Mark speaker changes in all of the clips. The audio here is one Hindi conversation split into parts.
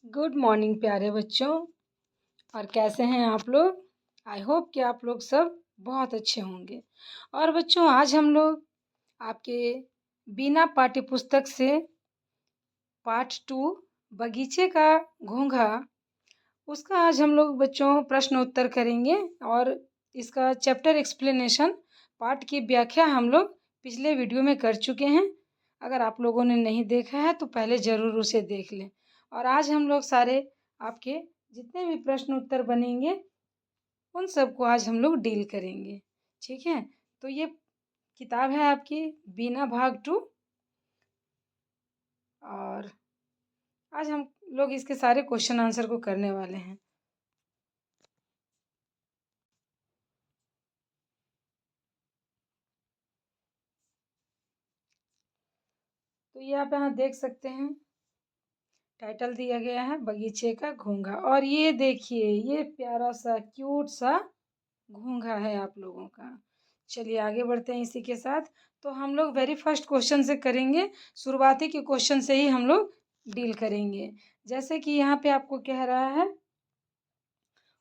Speaker 1: गुड मॉर्निंग प्यारे बच्चों। और कैसे हैं आप लोग? आई होप कि आप लोग सब बहुत अच्छे होंगे। और बच्चों, आज हम लोग आपके बिना पाठ्य पुस्तक से पार्ट 2 बगीचे का घोंघा, उसका आज हम लोग बच्चों प्रश्न उत्तर करेंगे। और इसका चैप्टर एक्सप्लेनेशन पाठ की व्याख्या हम लोग पिछले वीडियो में कर चुके हैं। अगर आप लोगों ने नहीं देखा है तो पहले ज़रूर उसे देख लें। और आज हम लोग सारे आपके जितने भी प्रश्न उत्तर बनेंगे उन सबको आज हम लोग डील करेंगे। ठीक है, तो ये किताब है आपकी बीना भाग 2। और आज हम लोग इसके सारे क्वेश्चन आंसर को करने वाले हैं। तो ये आप यहाँ देख सकते हैं, टाइटल दिया गया है बगीचे का घोंघा। और ये देखिए, ये प्यारा सा क्यूट सा घोंघा है आप लोगों का। चलिए आगे बढ़ते हैं इसी के साथ। तो हम लोग वेरी फर्स्ट क्वेश्चन से करेंगे, शुरुआती के क्वेश्चन से ही हम लोग डील करेंगे। जैसे कि यहाँ पे आपको कह रहा है,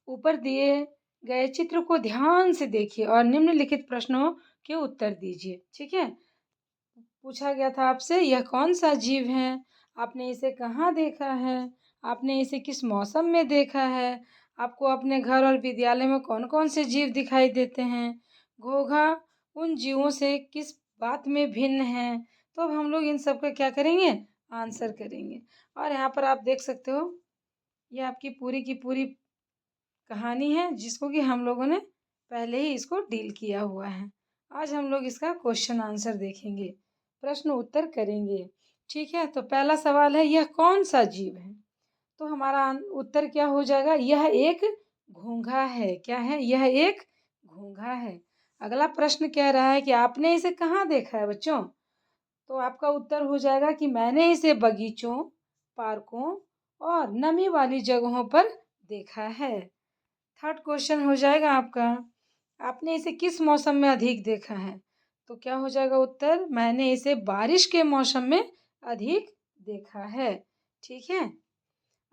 Speaker 1: ऊपर दिए गए चित्र को ध्यान से देखिए और निम्नलिखित प्रश्नों के उत्तर दीजिए। ठीक है, पूछा गया था आपसे यह कौन सा जीव है, आपने इसे कहाँ देखा है, आपने इसे किस मौसम में देखा है, आपको अपने घर और विद्यालय में कौन कौन से जीव दिखाई देते हैं, घोंघा उन जीवों से किस बात में भिन्न है। तो अब हम लोग इन सब का क्या करेंगे, आंसर करेंगे। और यहाँ पर आप देख सकते हो, ये आपकी पूरी की पूरी कहानी है जिसको कि हम लोगों ने पहले ही इसको डील किया हुआ है। आज हम लोग इसका क्वेश्चन आंसर देखेंगे, प्रश्न उत्तर करेंगे। ठीक है, तो पहला सवाल है, यह कौन सा जीव है। तो हमारा उत्तर क्या हो जाएगा, यह एक घोंघा है। क्या है, यह एक घोंघा है। अगला प्रश्न कह रहा है कि आपने इसे कहाँ देखा है बच्चों। तो आपका उत्तर हो जाएगा कि मैंने इसे बगीचों, पार्कों और नमी वाली जगहों पर देखा है। थर्ड क्वेश्चन हो जाएगा आपका, आपने इसे किस मौसम में अधिक देखा है। तो क्या हो जाएगा उत्तर, मैंने इसे बारिश के मौसम में अधिक देखा है। ठीक है,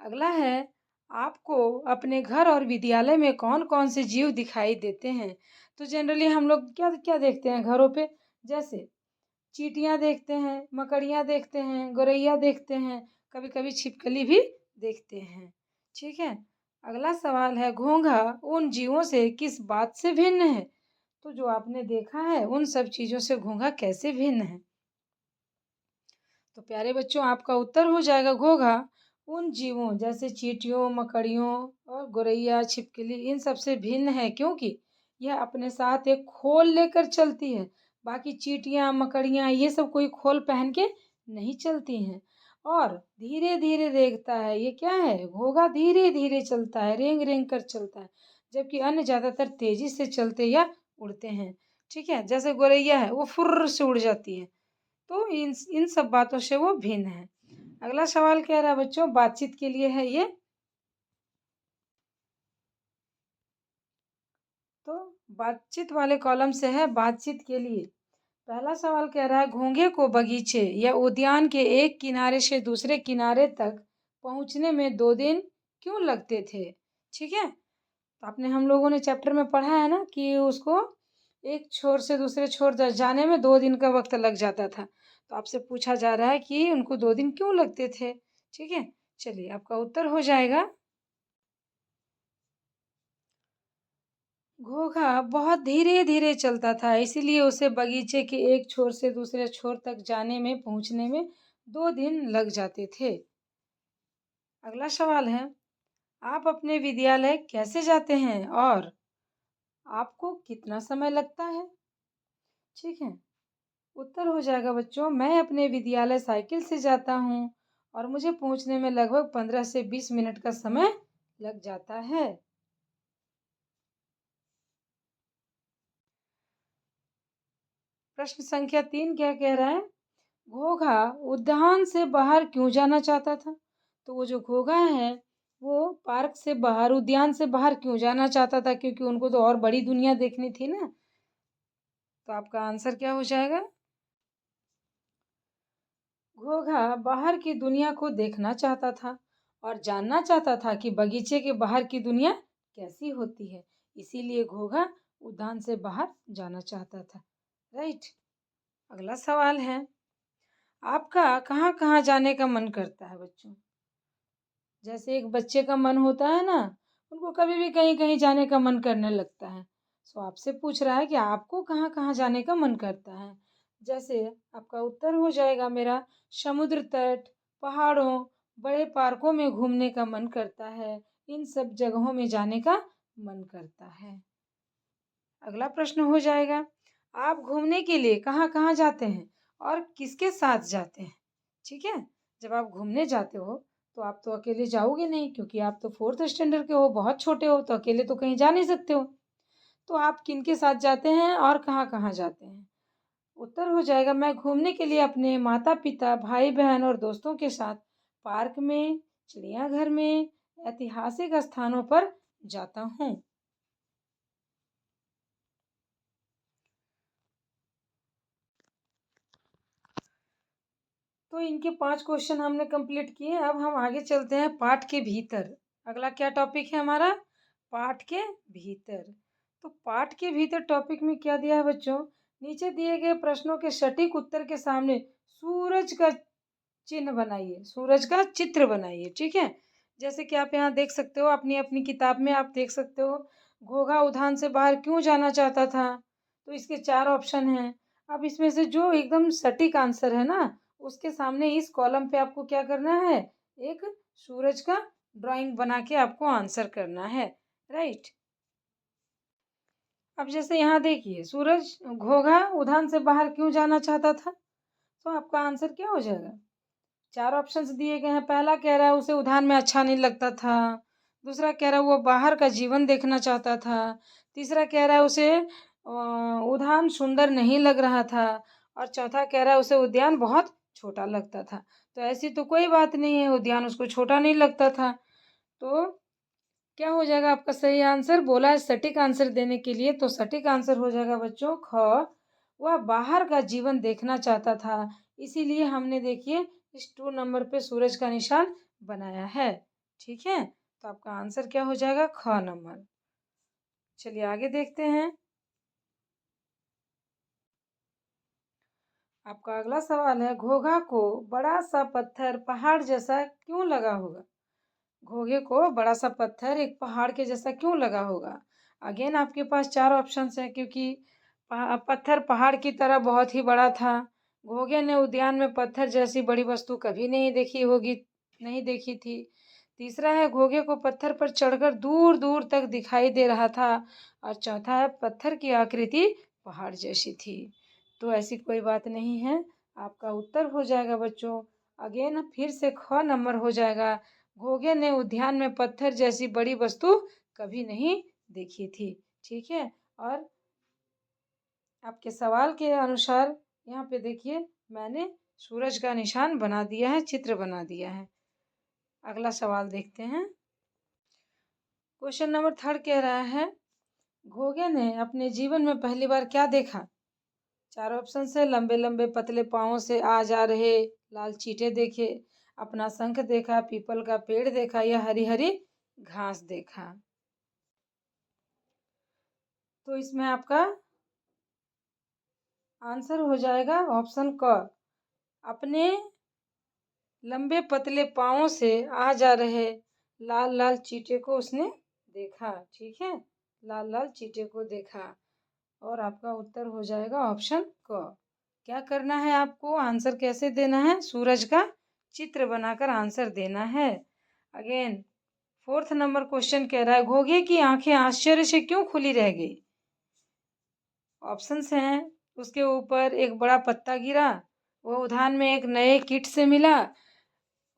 Speaker 1: अगला है, आपको अपने घर और विद्यालय में कौन कौन से जीव दिखाई देते हैं। तो जनरली हम लोग क्या क्या देखते हैं घरों पे, जैसे चींटियां देखते हैं, मकड़ियां देखते हैं, गौरैया देखते हैं, कभी कभी छिपकली भी देखते हैं। ठीक है, अगला सवाल है, घोंघा उन जीवों से किस बात से भिन्न है। तो जो आपने देखा है उन सब चीजों से घोंघा कैसे भिन्न है। तो प्यारे बच्चों, आपका उत्तर हो जाएगा, घोंघा उन जीवों जैसे चींटियों, मकड़ियों और गौरैया, छिपकली, इन सब से भिन्न है, क्योंकि यह अपने साथ एक खोल लेकर चलती है। बाकी चींटियां, मकड़ियां ये सब कोई खोल पहन के नहीं चलती हैं। और धीरे धीरे रेंगता है। ये क्या है, घोंघा धीरे धीरे चलता है, रेंग रेंग कर चलता है। जबकि अन्य ज्यादातर तेजी से चलते या उड़ते हैं। ठीक है, जैसे गौरैया है वो फुर्र से उड़ जाती है। तो इन सब बातों से वो भिन्न है। अगला सवाल कह रहा है बच्चों, बातचीत के लिए है ये। तो बातचीत वाले कॉलम से है, बातचीत के लिए पहला सवाल कह रहा है, घोंघे को बगीचे या उद्यान के एक किनारे से दूसरे किनारे तक पहुंचने में 2 दिन क्यों लगते थे। ठीक है, तो आपने हम लोगों ने चैप्टर में पढ़ा है ना कि उसको एक छोर से दूसरे छोर तक जाने में 2 दिन का वक्त लग जाता था। तो आपसे पूछा जा रहा है कि उनको 2 दिन क्यों लगते थे। ठीक है, चलिए आपका उत्तर हो जाएगा, घोंघा बहुत धीरे धीरे चलता था, इसीलिए उसे बगीचे के एक छोर से दूसरे छोर तक जाने में पहुंचने में 2 दिन लग जाते थे। अगला सवाल है, आप अपने विद्यालय कैसे जाते हैं और आपको कितना समय लगता है। ठीक है, उत्तर हो जाएगा बच्चों, मैं अपने विद्यालय साइकिल से जाता हूँ और मुझे पहुँचने में लगभग 15 से 20 मिनट का समय लग जाता है। प्रश्न संख्या 3 क्या कह रहा है, घोंघा उद्यान से बाहर क्यों जाना चाहता था। तो वो जो घोंघा है वो पार्क से बाहर, उद्यान से बाहर क्यों जाना चाहता था, क्योंकि उनको तो और बड़ी दुनिया देखनी थी ना। तो आपका आंसर क्या हो जाएगा, घोंघा बाहर की दुनिया को देखना चाहता था और जानना चाहता था कि बगीचे के बाहर की दुनिया कैसी होती है। इसीलिए घोंघा उद्यान से बाहर जाना चाहता था। राइट। अगला सवाल है, आपका कहाँ कहाँ जाने का मन करता है बच्चों? जैसे एक बच्चे का मन होता है ना, उनको कभी भी कहीं कहीं जाने का मन करने लगता है। सो आपसे पूछ रहा है कि आपको कहाँ कहाँ जाने का मन करता है। जैसे आपका उत्तर हो जाएगा मेरा, समुद्र तट, पहाड़ों, बड़े पार्कों में घूमने का मन करता है। इन सब जगहों में जाने का मन करता है। अगला प्रश्न हो जाएगा, आप घूमने के लिए कहाँ कहाँ जाते हैं और किसके साथ जाते हैं? ठीक है। जब आप घूमने जाते हो तो आप तो अकेले जाओगे नहीं, क्योंकि आप तो 4th स्टैंडर्ड के हो, बहुत छोटे हो, तो अकेले तो कहीं जा नहीं सकते हो। तो आप किनके साथ जाते हैं और कहाँ कहाँ जाते हैं? उत्तर हो जाएगा, मैं घूमने के लिए अपने माता पिता, भाई बहन और दोस्तों के साथ पार्क में, चिड़ियाघर में, ऐतिहासिक स्थानों पर जाता हूँ। तो इनके 5 क्वेश्चन हमने कंप्लीट किए। अब हम आगे चलते हैं पाठ के भीतर। अगला क्या टॉपिक है हमारा? पाठ के भीतर। तो पाठ के भीतर टॉपिक में क्या दिया है बच्चों? नीचे दिए गए प्रश्नों के सटीक उत्तर के सामने सूरज का चिन्ह बनाइए, सूरज का चित्र बनाइए। ठीक है। जैसे कि आप यहाँ देख सकते हो, अपनी अपनी किताब में आप देख सकते हो, घोंघा उद्यान से बाहर क्यों जाना चाहता था? तो इसके 4 ऑप्शन हैं। अब इसमें से जो एकदम सटीक आंसर है ना, उसके सामने इस कॉलम पे आपको क्या करना है? एक सूरज का ड्राइंग बना के आपको आंसर करना है। राइट। अब जैसे यहाँ देखिए, सूरज घोंघा उद्यान से बाहर क्यों जाना चाहता था? तो आपका आंसर क्या हो जाएगा? 4 ऑप्शंस दिए गए हैं। पहला कह रहा है उसे उद्यान में अच्छा नहीं लगता था। दूसरा कह रहा है वो बाहर का जीवन देखना चाहता था। तीसरा कह रहा है उसे उद्यान सुंदर नहीं लग रहा था। और चौथा कह रहा है उसे उद्यान बहुत छोटा लगता था। तो ऐसी तो कोई बात नहीं है, उद्यान उसको छोटा नहीं लगता था। तो क्या हो जाएगा आपका सही आंसर? बोला है सटीक आंसर देने के लिए, तो सटीक आंसर हो जाएगा बच्चों ख। वह बाहर का जीवन देखना चाहता था, इसीलिए हमने देखिए इस 2 नंबर पे सूरज का निशान बनाया है। ठीक है। तो आपका आंसर क्या हो जाएगा? ख नंबर। चलिए आगे देखते हैं। आपका अगला सवाल है, घोंघा को बड़ा सा पत्थर पहाड़ जैसा क्यों लगा होगा? घोंघे को बड़ा सा पत्थर एक पहाड़ के जैसा क्यों लगा होगा? अगेन आपके पास 4 ऑप्शंस हैं, क्योंकि पत्थर पहाड़ की तरह बहुत ही बड़ा था। घोंघे ने उद्यान में पत्थर जैसी बड़ी वस्तु कभी नहीं देखी होगी, नहीं देखी थी। तीसरा है, घोंघे को पत्थर पर चढ़कर दूर दूर तक दिखाई दे रहा था। और चौथा है, पत्थर की आकृति पहाड़ जैसी थी। तो ऐसी कोई बात नहीं है। आपका उत्तर हो जाएगा बच्चों, अगेन फिर से ख नंबर हो जाएगा। घोंघे ने उद्यान में पत्थर जैसी बड़ी वस्तु कभी नहीं देखी थी। ठीक है। और आपके सवाल के अनुसार यहाँ पे देखिए, मैंने सूरज का निशान बना दिया है, चित्र बना दिया है। अगला सवाल देखते हैं। क्वेश्चन नंबर 3 कह रहा है, घोंघे ने अपने जीवन में पहली बार क्या देखा? 4 ऑप्शन से, लंबे लंबे पतले पाँवों से आ जा रहे लाल चींटे देखे, अपना शंख देखा, पीपल का पेड़ देखा, या हरी हरी घास देखा। तो इसमें आपका आंसर हो जाएगा ऑप्शन क, अपने लंबे पतले पाँवों से आ जा रहे लाल लाल चींटे को उसने देखा। ठीक है। लाल लाल चींटे को देखा। और आपका उत्तर हो जाएगा ऑप्शन क। क्या करना है आपको? आंसर कैसे देना है? सूरज का चित्र बनाकर आंसर देना है। अगेन 4th नंबर क्वेश्चन कह रहा है, घोंघे की आंखें आश्चर्य से क्यों खुली रह गई? ऑप्शंस हैं, उसके ऊपर एक बड़ा पत्ता गिरा, वो उद्यान में एक नए किट से मिला,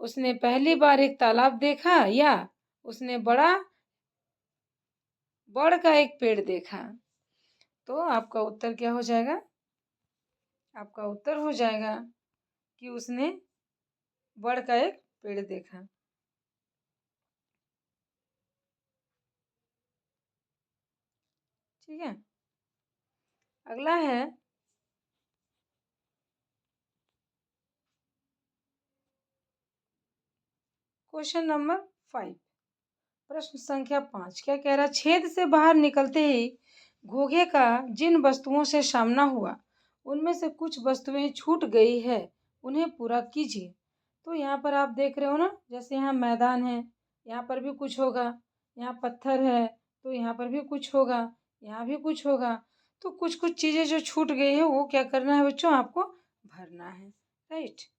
Speaker 1: उसने पहली बार एक तालाब देखा, या उसने बड़ का एक पेड़ देखा। तो आपका उत्तर क्या हो जाएगा? आपका उत्तर हो जाएगा कि उसने बड़ का एक पेड़ देखा। ठीक है। अगला है, क्वेश्चन नंबर 5, प्रश्न संख्या 5 क्या कह रहा है? छेद से बाहर निकलते ही घोंघे का जिन वस्तुओं से सामना हुआ उनमें से कुछ वस्तुएं छूट गई है, उन्हें पूरा कीजिए। तो यहाँ पर आप देख रहे हो ना, जैसे यहाँ मैदान है, यहाँ पर भी कुछ होगा, यहाँ पत्थर है तो यहाँ पर भी कुछ होगा, यहाँ भी कुछ होगा। तो कुछ कुछ चीज़ें जो छूट गई है वो क्या करना है बच्चों? आपको भरना है, राइट।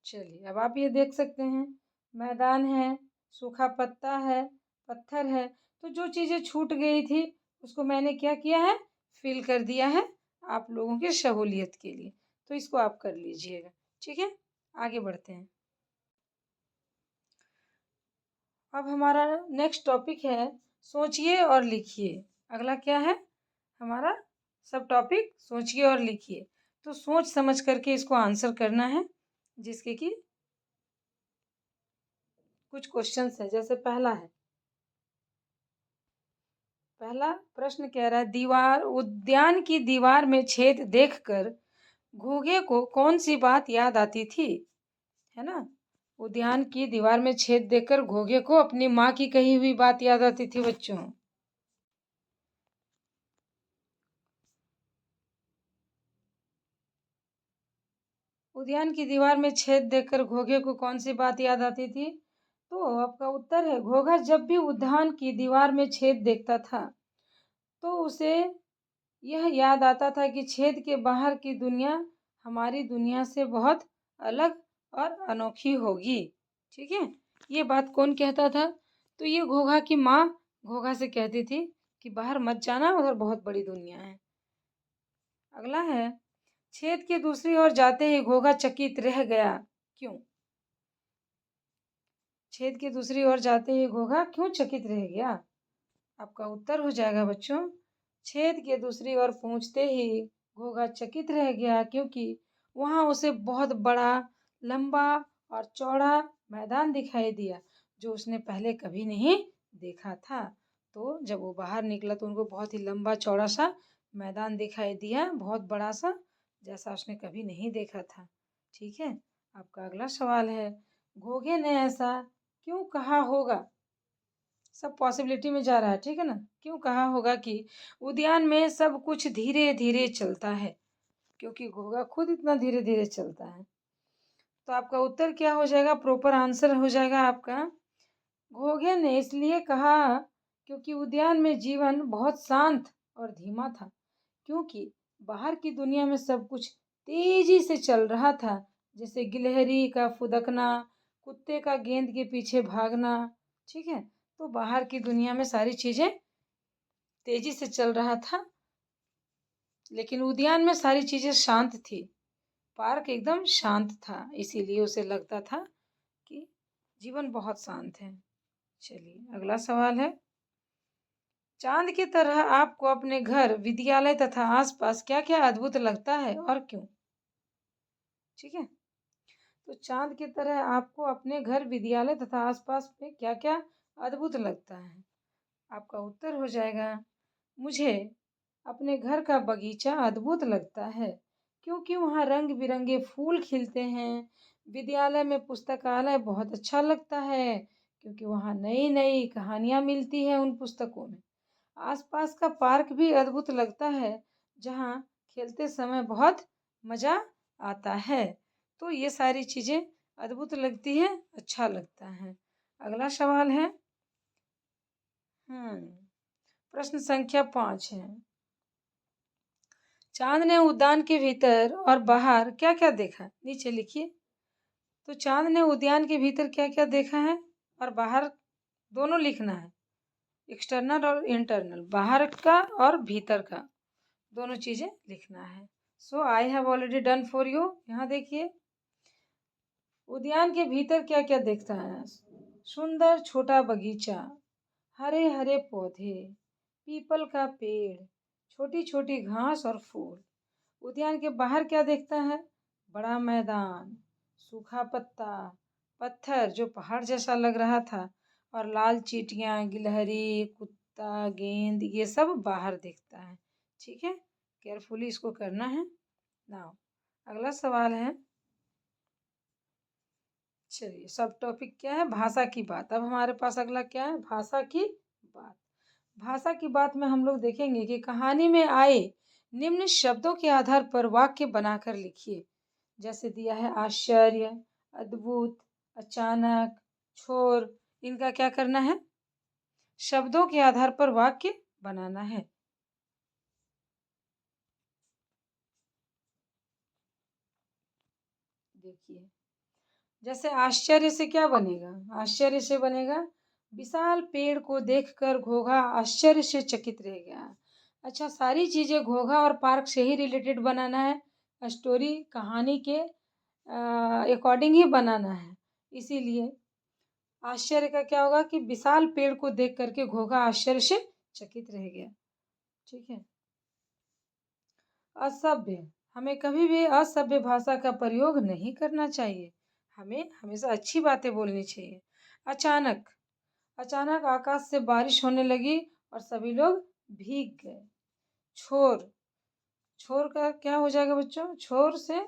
Speaker 1: चलिए अब आप ये देख सकते हैं, मैदान है, सूखा पत्ता है, पत्थर है। तो जो चीज़ें छूट गई थी उसको मैंने क्या किया है? फिल कर दिया है आप लोगों की सहूलियत के लिए। तो इसको आप कर लीजिएगा, ठीक है। आगे बढ़ते हैं। अब हमारा नेक्स्ट टॉपिक है सोचिए और लिखिए। अगला क्या है हमारा? सब टॉपिक सोचिए और लिखिए। तो सोच समझ करके इसको आंसर करना है, जिसके कि कुछ क्वेश्चंस है। जैसे पहला है, पहला प्रश्न कह रहा है दीवार उद्यान की दीवार में छेद देखकर घोंघे को कौन सी बात याद आती थी? है ना, उद्यान की दीवार में छेद देखकर घोंघे को अपनी माँ की कही हुई बात याद आती थी बच्चों। उद्यान की दीवार में छेद देखकर घोंघे को कौन सी बात याद आती थी? तो आपका उत्तर है, घोंघा जब भी उद्यान की दीवार में छेद देखता था तो उसे यह याद आता था कि छेद के बाहर की दुनिया हमारी दुनिया से बहुत अलग और अनोखी होगी। ठीक है, ये बात कौन कहता था? तो ये घोंघा की माँ घोंघा से कहती थी कि बाहर मत जाना, उधर बहुत बड़ी दुनिया है। अगला है, छेद के दूसरी ओर जाते ही घोंघा चकित रह गया, क्यों? छेद के दूसरी ओर जाते ही घोंघा क्यों चकित रह गया? आपका उत्तर हो जाएगा बच्चों, छेद के दूसरी ओर पहुंचते ही घोंघा चकित रह गया क्योंकि वहां उसे बहुत बड़ा, लंबा और चौड़ा मैदान दिखाई दिया जो उसने पहले कभी नहीं देखा था। तो जब वो बाहर निकला तो उनको बहुत ही लंबा चौड़ा सा मैदान दिखाई दिया, बहुत बड़ा सा, जैसा उसने कभी नहीं देखा था। ठीक है, आपका अगला सवाल है, घोंघे ने ऐसा क्यों कहा होगा? सब पॉसिबिलिटी में जा रहा है, ठीक है ना। क्यों कहा होगा कि उद्यान में सब कुछ धीरे धीरे चलता है? क्योंकि घोंघा खुद इतना धीरे धीरे चलता है। तो आपका उत्तर क्या हो जाएगा? प्रॉपर आंसर हो जाएगा आपका, घोंघे ने इसलिए कहा क्योंकि उद्यान में जीवन बहुत शांत और धीमा था, क्योंकि बाहर की दुनिया में सब कुछ तेजी से चल रहा था, जैसे गिलहरी का फुदकना, कुत्ते का गेंद के पीछे भागना। ठीक है, तो बाहर की दुनिया में सारी चीजें तेजी से चल रहा था, लेकिन उद्यान में सारी चीजें शांत थी, पार्क एकदम शांत था, इसीलिए उसे लगता था कि जीवन बहुत शांत है। चलिए अगला सवाल है, चांद की तरह आपको अपने घर, विद्यालय तथा आसपास क्या क्या अद्भुत लगता है और क्यों? ठीक है, तो चांद की तरह आपको अपने घर, विद्यालय तथा आसपास में क्या क्या अद्भुत लगता है? आपका उत्तर हो जाएगा, मुझे अपने घर का बगीचा अद्भुत लगता है क्योंकि वहाँ रंग बिरंगे फूल खिलते हैं। विद्यालय में पुस्तकालय बहुत अच्छा लगता है क्योंकि वहाँ नई नई कहानियाँ मिलती हैं उन पुस्तकों में। आसपास का पार्क भी अद्भुत लगता है जहाँ खेलते समय बहुत मज़ा आता है। तो ये सारी चीज़ें अद्भुत लगती है, अच्छा लगता है। अगला सवाल है, प्रश्न संख्या 5 है, चांद ने उद्यान के भीतर और बाहर क्या क्या देखा? नीचे लिखिए। तो चांद ने उद्यान के भीतर क्या क्या देखा है और बाहर, दोनों लिखना है, एक्सटर्नल और इंटरनल, बाहर का और भीतर का, दोनों चीजें लिखना है। So I have already done for you. यहाँ देखिए, उद्यान के भीतर क्या क्या देखता है? सुंदर छोटा बगीचा, हरे हरे पौधे, पीपल का पेड़, छोटी छोटी घास और फूल। उद्यान के बाहर क्या देखता है? बड़ा मैदान, सूखा पत्ता, पत्थर जो पहाड़ जैसा लग रहा था, और लाल चींटियां, गिलहरी, कुत्ता, गेंद, ये सब बाहर देखता है। ठीक है, केयरफुली इसको करना है। नाउ अगला सवाल है, चलिए, सब टॉपिक क्या है? भाषा की बात। अब हमारे पास अगला क्या है? भाषा की बात। भाषा की बात में हम लोग देखेंगे कि कहानी में आए निम्न शब्दों के आधार पर वाक्य बनाकर लिखिए। जैसे दिया है आश्चर्य, अद्भुत, अचानक, छोर। इनका क्या करना है? शब्दों के आधार पर वाक्य बनाना है। देखिए, जैसे आश्चर्य से क्या बनेगा? आश्चर्य से बनेगा विशाल पेड़ को देखकर घोघा आश्चर्य से चकित रह गया। अच्छा, सारी चीजें घोघा और पार्क से ही रिलेटेड बनाना है। स्टोरी कहानी के अकॉर्डिंग ही बनाना है। इसीलिए आश्चर्य का क्या होगा कि विशाल पेड़ को देख करके घोघा आश्चर्य से चकित रह गया। ठीक है। असभ्य, हमें कभी भी असभ्य भाषा का प्रयोग नहीं करना चाहिए। हमें हमेशा अच्छी बातें बोलनी चाहिए। अचानक, अचानक आकाश से बारिश होने लगी और सभी लोग भीग गए। छोर, छोर का क्या हो जाएगा बच्चों? छोर से,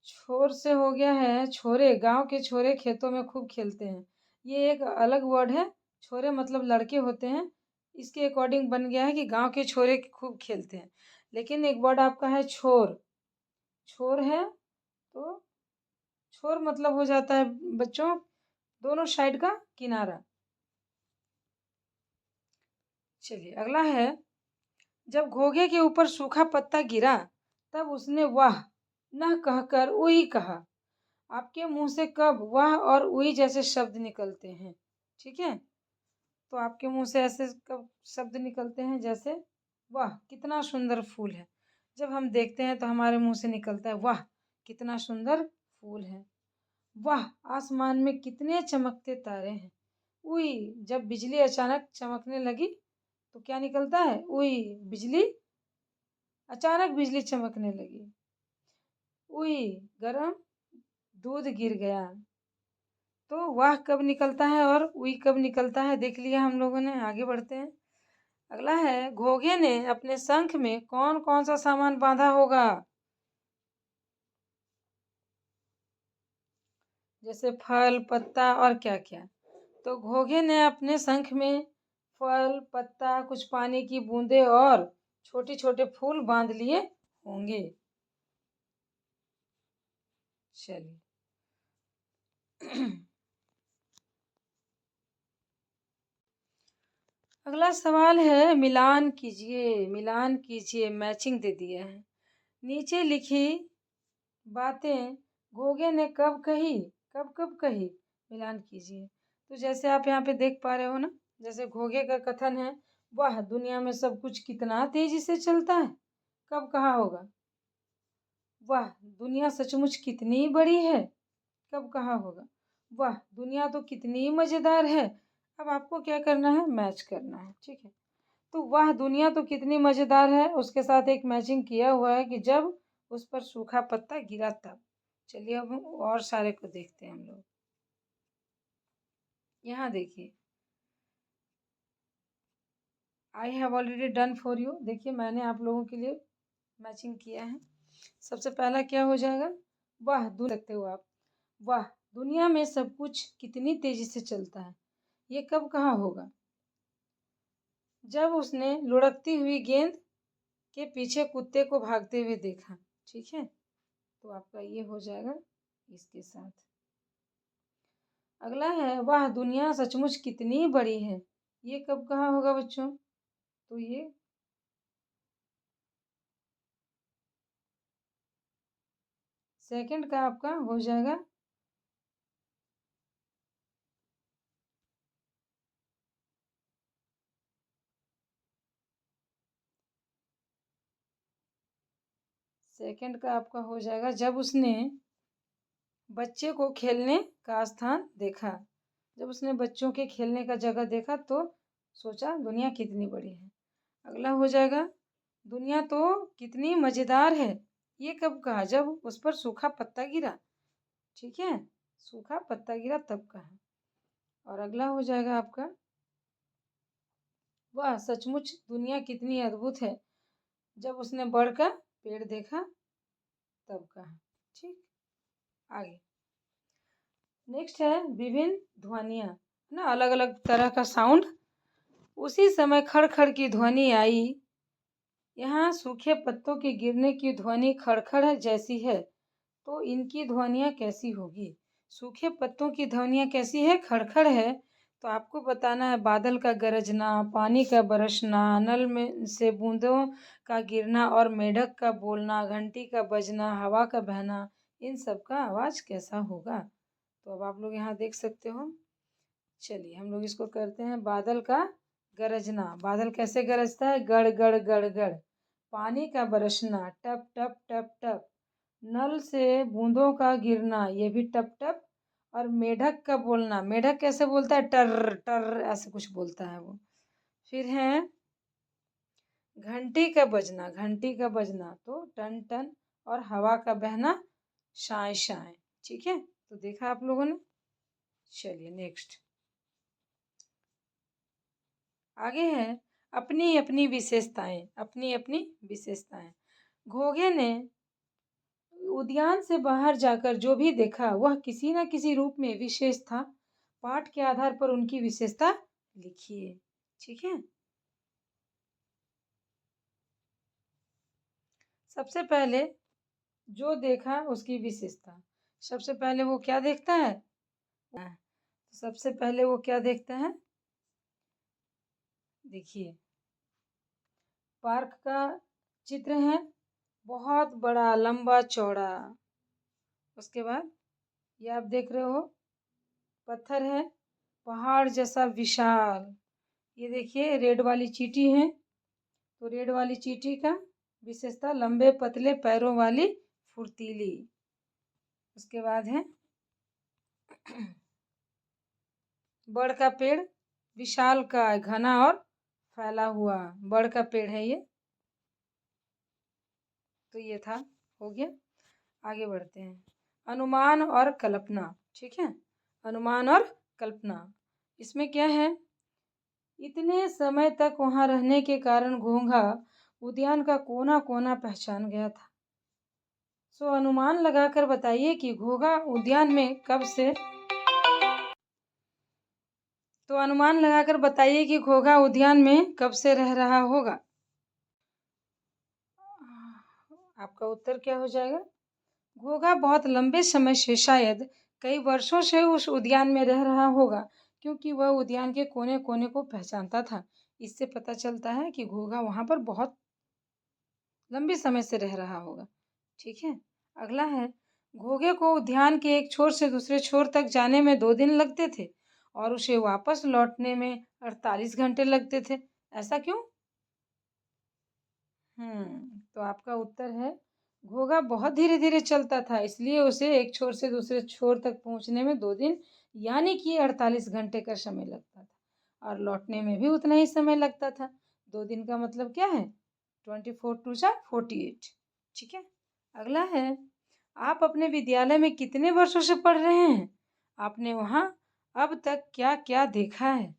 Speaker 1: छोर से हो गया है छोरे। गांव के छोरे खेतों में खूब खेलते हैं। ये एक अलग वर्ड है। छोरे मतलब लड़के होते हैं। इसके अकॉर्डिंग बन गया है कि गांव के छोरे खूब खेलते हैं। लेकिन एक वर्ड आपका है छोर। छोर है तो छोर मतलब हो जाता है बच्चों दोनों साइड का किनारा। चलिए, अगला है जब घोंघे के ऊपर सूखा पत्ता गिरा तब उसने वाह न कहकर उई कहा। आपके मुंह से कब वाह और उई जैसे शब्द निकलते हैं? ठीक है, तो आपके मुंह से ऐसे कब शब्द निकलते हैं? जैसे वाह कितना सुंदर फूल है। जब हम देखते हैं तो हमारे मुंह से निकलता है वाह कितना सुंदर फूल है। वाह आसमान में कितने चमकते तारे हैं। उई, जब बिजली अचानक चमकने लगी तो क्या निकलता है? उई, बिजली, अचानक बिजली चमकने लगी। उई, गरम दूध गिर गया। तो वाह कब निकलता है और उई कब निकलता है देख लिया हम लोगों ने। आगे बढ़ते हैं। अगला है घोंघे ने अपने शंख में कौन कौन सा सामान बांधा होगा? जैसे फल, पत्ता और क्या क्या। तो घोंघे ने अपने शंख में फल, पत्ता, कुछ पानी की बूंदें और छोटे छोटे फूल बांध लिए होंगे। चलिए अगला सवाल है मिलान कीजिए, मिलान कीजिए। मैचिंग दे दिया है। नीचे लिखी बातें घोंघे ने कब कही, कब कब कही, मिलान कीजिए। तो जैसे आप यहाँ पे देख पा रहे हो ना, जैसे घोंघे का कथन है वाह दुनिया में सब कुछ कितना तेजी से चलता है। कब कहा होगा? वाह दुनिया सचमुच कितनी बड़ी है। कब कहा होगा? वाह दुनिया तो कितनी मजेदार है। अब आपको क्या करना है? मैच करना है। ठीक है, तो वाह दुनिया तो कितनी मजेदार है उसके साथ एक मैचिंग किया हुआ है कि जब उस पर सूखा पत्ता गिरा तब। चलिए अब और सारे को देखते हैं हम लोग। यहाँ देखिए, आई have already done for you. देखिए मैंने आप लोगों के लिए मैचिंग किया है। सबसे पहला क्या हो जाएगा? वाह सकते हो आप। वाह दुनिया में सब कुछ कितनी तेजी से चलता है। ये कब कहा होगा? जब उसने लुढ़कती हुई गेंद के पीछे कुत्ते को भागते हुए देखा। ठीक है, तो आपका ये हो जाएगा इसके साथ। अगला है वाह दुनिया सचमुच कितनी बड़ी है। ये कब कहा होगा बच्चों? तो ये सेकंड का आपका हो जाएगा। सेकंड का आपका हो जाएगा जब उसने बच्चे को खेलने का स्थान देखा। जब उसने बच्चों के खेलने का जगह देखा तो सोचा दुनिया कितनी बड़ी है। अगला हो जाएगा दुनिया तो कितनी मजेदार है। ये कब कहा? जब उस पर सूखा पत्ता गिरा। ठीक है, सूखा पत्ता गिरा तब कहा। और अगला हो जाएगा आपका वाह सचमुच दुनिया कितनी अद्भुत है। जब उसने बढ़ का पेड़ देखा तब का है। ठीक, आगे नेक्स्ट है विभिन्न ध्वनियाँ ना, अलग अलग तरह का साउंड। उसी समय खड़खड़ की ध्वनि आई, यहाँ सूखे पत्तों के गिरने की ध्वनि खड़खड़ जैसी है, तो इनकी ध्वनियाँ कैसी होगी? सूखे पत्तों की ध्वनियाँ कैसी है? खड़खड़ है। तो आपको बताना है बादल का गरजना, पानी का बरसना, नल में से बूंदों का गिरना और मेढक का बोलना, घंटी का बजना, हवा का बहना, इन सब का आवाज़ कैसा होगा? तो अब आप लोग यहाँ देख सकते हो। चलिए हम लोग इसको करते हैं बादल का गरजना। बादल कैसे गरजता है? गड़ गड़ गड़ गड़। पानी का बरसना, टप टप टप टप। नल से बूंदों का गिरना, ये भी टप टप। और मेढक का बोलना, मेढक कैसे बोलता है? टर टर ऐसे कुछ बोलता है वो। फिर है घंटी का बजना, घंटी का बजना तो टन टन। और हवा का बहना शाय शाय। ठीक है, तो देखा आप लोगों ने। चलिए नेक्स्ट आगे है अपनी अपनी विशेषताएं, अपनी अपनी विशेषताएं। घोघे ने उद्यान से बाहर जाकर जो भी देखा वह किसी न किसी रूप में विशेष था। पाठ के आधार पर उनकी विशेषता लिखिए। ठीक है, सबसे पहले जो देखा उसकी विशेषता। सबसे पहले वो क्या देखता है? सबसे पहले वो क्या देखता है? देखिए, पार्क का चित्र है, बहुत बड़ा लंबा चौड़ा। उसके बाद ये आप देख रहे हो पत्थर है, पहाड़ जैसा विशाल। ये देखिए रेड वाली चींटी है, तो रेड वाली चींटी का विशेषता लंबे पतले पैरों वाली फुर्तीली। उसके बाद है बड़ का पेड़, विशाल का घना और फैला हुआ बड़ का पेड़ है ये। तो ये था, हो गया। आगे बढ़ते हैं, अनुमान और कल्पना। ठीक है, अनुमान और कल्पना। इसमें क्या है? इतने समय तक वहां रहने के कारण घोंघा उद्यान का कोना कोना पहचान गया था। सो अनुमान लगाकर बताइए कि घोंघा उद्यान में कब से। तो अनुमान लगाकर बताइए कि घोंघा उद्यान में कब से रह रहा होगा। आपका उत्तर क्या हो जाएगा? घोंघा बहुत लंबे समय से, शायद कई वर्षों से उस उद्यान में रह रहा होगा, क्योंकि वह उद्यान के कोने कोने को पहचानता था। इससे पता चलता है कि घोंघा वहां पर बहुत लंबे समय से रह रहा होगा। ठीक है, अगला है घोंघे को उद्यान के एक छोर से दूसरे छोर तक जाने में 2 दिन लगते थे और उसे वापस लौटने में 48 घंटे लगते थे। ऐसा क्यों? तो आपका उत्तर है घोंघा बहुत धीरे धीरे चलता था, इसलिए उसे एक छोर से दूसरे छोर तक पहुंचने में 2 दिन यानी कि 48 घंटे का समय लगता था, और लौटने में भी उतना ही समय लगता था। 2 दिन का मतलब क्या है? 24 × 2 = 48। ठीक है, अगला है आप अपने विद्यालय में कितने वर्षों से पढ़ रहे हैं? आपने वहां अब तक क्या क्या देखा है?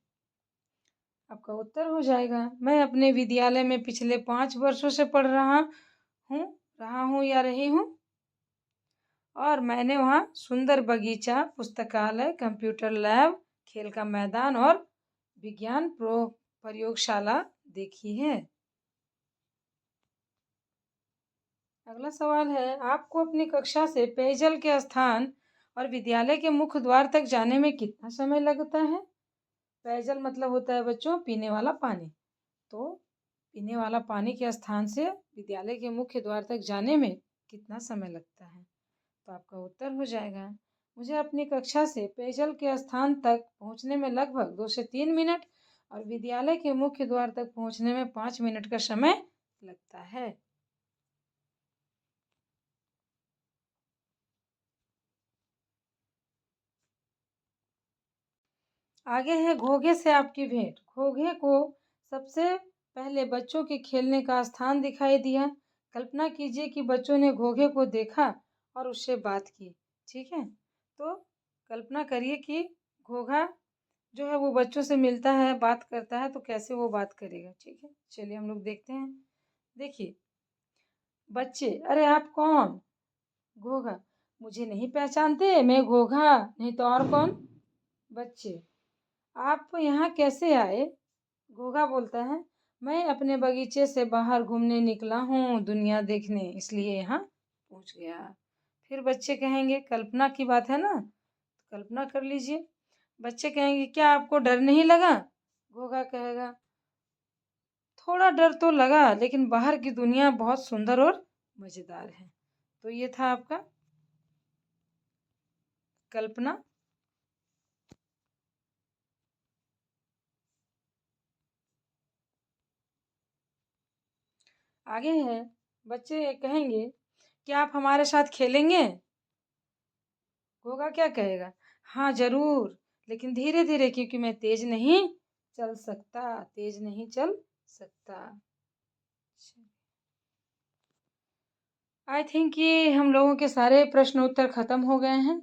Speaker 1: आपका उत्तर हो जाएगा मैं अपने विद्यालय में पिछले 5 वर्षों से पढ़ रहा हूँ या रही हूँ। और मैंने वहाँ सुंदर बगीचा, पुस्तकालय, कंप्यूटर लैब, खेल का मैदान और विज्ञान प्रयोगशाला देखी है। अगला सवाल है आपको अपनी कक्षा से पेयजल के स्थान और विद्यालय के मुख्य द्वार तक जाने में कितना समय लगता है? पेयजल मतलब होता है बच्चों पीने वाला पानी। तो पीने वाला पानी के स्थान से विद्यालय के मुख्य द्वार तक जाने में कितना समय लगता है? तो आपका उत्तर हो जाएगा मुझे अपनी कक्षा से पेयजल के स्थान तक पहुंचने में लगभग 2 से 3 मिनट और विद्यालय के मुख्य द्वार तक पहुंचने में 5 मिनट का समय लगता है। आगे है घोंघे से आपकी भेंट। घोंघे को सबसे पहले बच्चों के खेलने का स्थान दिखाई दिया। कल्पना कीजिए कि बच्चों ने घोंघे को देखा और उससे बात की। ठीक है, तो कल्पना करिए कि घोंघा जो है वो बच्चों से मिलता है, बात करता है, तो कैसे वो बात करेगा। ठीक है, चलिए हम लोग देखते हैं। देखिए बच्चे, अरे आप कौन? घोघा, मुझे नहीं पहचानते, मैं घोघा, नहीं तो और कौन? बच्चे, आप यहाँ कैसे आए? घोघा बोलता है, मैं अपने बगीचे से बाहर घूमने निकला हूँ, दुनिया देखने, इसलिए यहाँ पहुँच गया। फिर बच्चे कहेंगे, कल्पना की बात है ना, कल्पना कर लीजिए। बच्चे कहेंगे, क्या आपको डर नहीं लगा? घोघा कहेगा, थोड़ा डर तो लगा, लेकिन बाहर की दुनिया बहुत सुंदर और मजेदार है। तो ये था आपका कल्पना। आगे है, बच्चे कहेंगे, क्या आप हमारे साथ खेलेंगे? घोघा क्या कहेगा, हाँ जरूर, लेकिन धीरे धीरे, क्योंकि मैं तेज नहीं चल सकता, तेज नहीं चल सकता। आई थिंक ये हम लोगों के सारे प्रश्न उत्तर खत्म हो गए हैं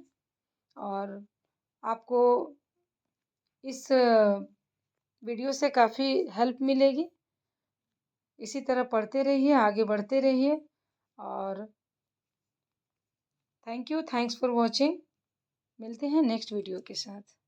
Speaker 1: और आपको इस वीडियो से काफ़ी हेल्प मिलेगी। इसी तरह पढ़ते रहिए, आगे बढ़ते रहिए और thank you, thanks for watching. मिलते हैं नेक्स्ट वीडियो के साथ।